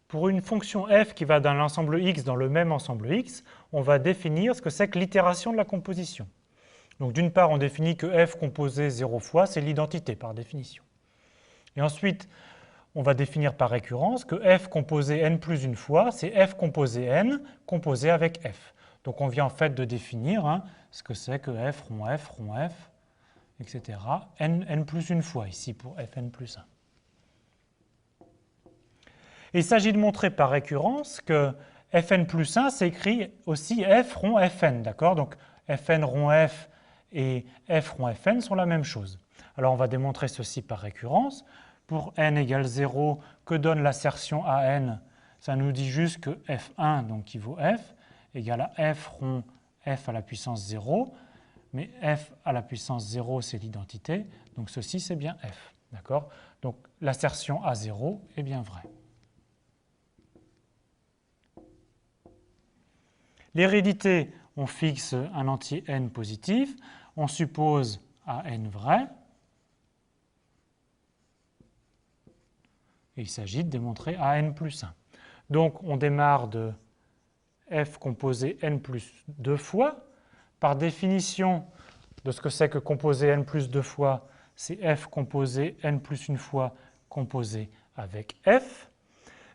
pour une fonction f qui va d'un ensemble x dans le même ensemble x, on va définir ce que c'est que l'itération de la composition. Donc d'une part, on définit que f composé 0 fois, c'est l'identité par définition. Et ensuite, on va définir par récurrence que f composé n plus une fois, c'est f composé n composé avec f. Donc on vient en fait de définir ce que c'est que f, rond f, etc. n plus une fois ici pour fn plus 1. Et il s'agit de montrer par récurrence que fn plus 1 s'écrit aussi f rond fn, d'accord? Donc fn rond f et f rond fn sont la même chose. Alors on va démontrer ceci par récurrence. Pour n égale 0, que donne l'assertion à n? Ça nous dit juste que f1, donc qui vaut f, égale à f rond f à la puissance 0. Mais f à la puissance 0, c'est l'identité. Donc ceci, c'est bien f. D'accord? Donc l'assertion à 0 est bien vraie. L'hérédité, on fixe un entier n positif. On suppose à n vrai. Et il s'agit de démontrer à n plus 1. Donc on démarre de f composé n plus 2 fois. Par définition de ce que c'est que composé n plus 2 fois, c'est f composé n plus une fois composé avec f.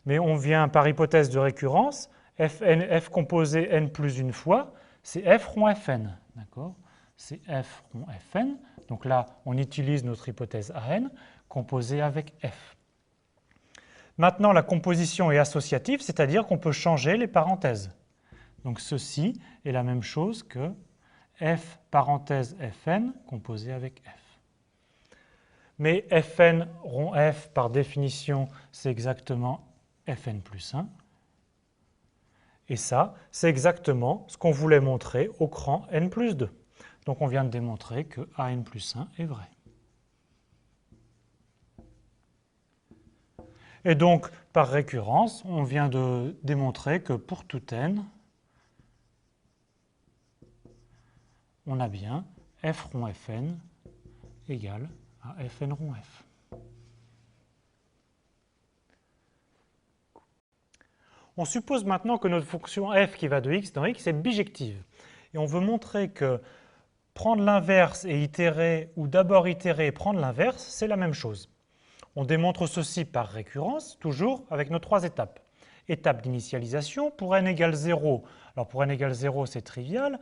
Mais on vient par hypothèse de récurrence, f composé n plus une fois, c'est f rond fn. D'accord? C'est f rond fn. Donc là, on utilise notre hypothèse AN composée avec f. Maintenant, la composition est associative, c'est-à-dire qu'on peut changer les parenthèses. Donc ceci est la même chose que f parenthèse fn composé avec f. Mais fn rond f, par définition, c'est exactement fn plus 1. Et ça, c'est exactement ce qu'on voulait montrer au cran n plus 2. Donc on vient de démontrer que an plus 1 est vrai. Et donc, par récurrence, on vient de démontrer que pour tout n, on a bien f rond fn égale à fn rond f. On suppose maintenant que notre fonction f qui va de x dans x est bijective. Et on veut montrer que prendre l'inverse et itérer, ou d'abord itérer et prendre l'inverse, c'est la même chose. On démontre ceci par récurrence, toujours avec nos trois étapes. Étape d'initialisation, pour n égale 0. Alors pour n égale 0, c'est trivial.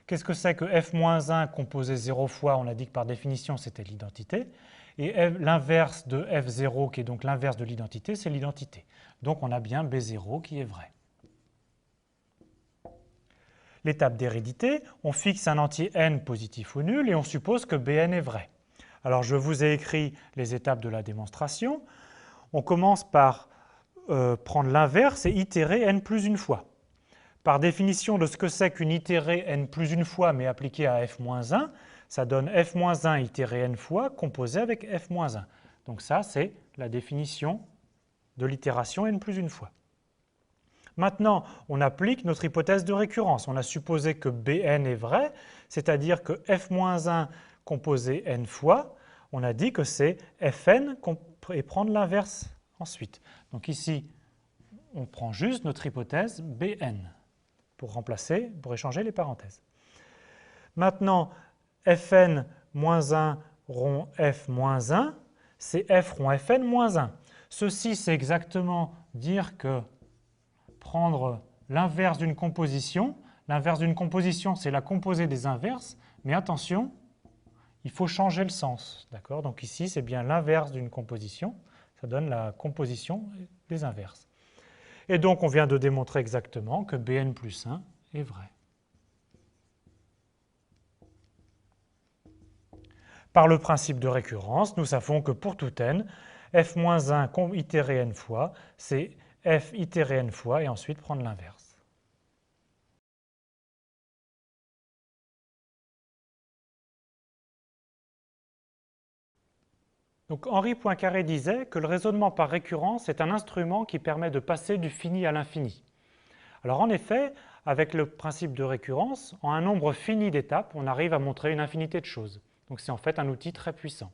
Qu'est-ce que c'est que f-1 composé 0 fois? On a dit que par définition, c'était l'identité. Et l'inverse de f0, qui est donc l'inverse de l'identité, c'est l'identité. Donc on a bien b0 qui est vrai. L'étape d'hérédité, on fixe un entier n positif ou nul et on suppose que bn est vrai. Alors je vous ai écrit les étapes de la démonstration. On commence par prendre l'inverse et itérer n plus une fois. Par définition de ce que c'est qu'une itérée n plus une fois mais appliquée à f-1, ça donne f-1 itéré n fois composé avec f-1. Donc ça, c'est la définition de l'itération n plus une fois. Maintenant, on applique notre hypothèse de récurrence. On a supposé que Bn est vrai, c'est-à-dire que f-1 composé n fois, on a dit que c'est Fn et prendre l'inverse ensuite. Donc ici, on prend juste notre hypothèse Bn pour remplacer, pour échanger les parenthèses. Maintenant, Fn moins 1 rond f moins 1, c'est f rond Fn moins 1. Ceci, c'est exactement dire que prendre l'inverse d'une composition. L'inverse d'une composition, c'est la composée des inverses, mais attention, il faut changer le sens. D'accord? Donc ici, c'est bien l'inverse d'une composition. Ça donne la composition des inverses. Et donc, on vient de démontrer exactement que Bn plus 1 est vrai. Par le principe de récurrence, nous savons que pour tout n, f-1 itéré n fois, c'est f itéré n fois et ensuite prendre l'inverse. Donc Henri Poincaré disait que le raisonnement par récurrence est un instrument qui permet de passer du fini à l'infini. Alors en effet, avec le principe de récurrence, en un nombre fini d'étapes, on arrive à montrer une infinité de choses. Donc c'est en fait un outil très puissant.